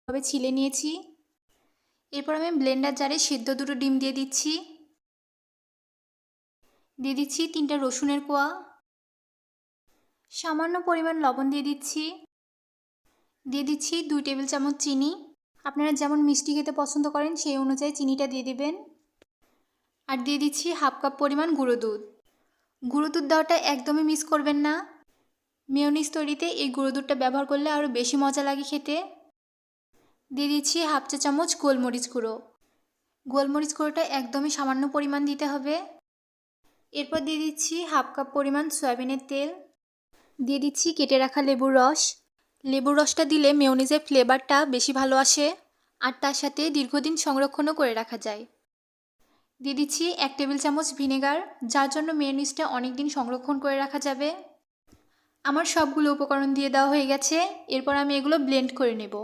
তবে ছিলে নিয়েছি। এরপর আমি ব্লেন্ডার জারে সেদ্ধ 2টো ডিম দিয়ে দিচ্ছি। দিয়ে দিচ্ছি 3টা রসুনের কোয়া, সামান্য পরিমাণ লবণ দিয়ে দিচ্ছি। দিয়ে দিচ্ছি 2 টেবিল চামচ চিনি। আপনারা যেমন মিষ্টি খেতে পছন্দ করেন সেই অনুযায়ী চিনিটা দিয়ে দিবেন। আর দিয়ে দিচ্ছি হাফ কাপ পরিমাণ গুঁড়ো দুধ। গুঁড়ো দুধ দেওয়াটা একদমই মিস করবেন না। মেয়োনিজ তৈরিতে এই গুঁড়ো দুধটা ব্যবহার করলে আরও বেশি মজা লাগে খেতে। দিয়ে দিচ্ছি হাফ চা চামচ গোলমরিচ গুঁড়ো। গোলমরিচ গুঁড়োটা একদমই সামান্য পরিমাণ দিতে হবে। এরপর দিয়ে দিচ্ছি হাফ কাপ পরিমাণ সয়াবিনের তেল। দিয়ে দিচ্ছি কেটে রাখা লেবুর রস। লেবুর রসটা দিলে মেয়োনিজের ফ্লেভারটা বেশি ভালো আসে, আর তার সাথে দীর্ঘদিন সংরক্ষণও করে রাখা যায়। দিয়ে দিচ্ছি 1 টেবিল চামচ ভিনেগার, যার জন্য মেয়োনিজটা অনেক দিন সংরক্ষণ করে রাখা যাবে। আমার সবগুলো উপকরণ দিয়ে দেওয়া হয়ে গেছে। এরপর আমি এগুলো ব্লেন্ড করে নেব।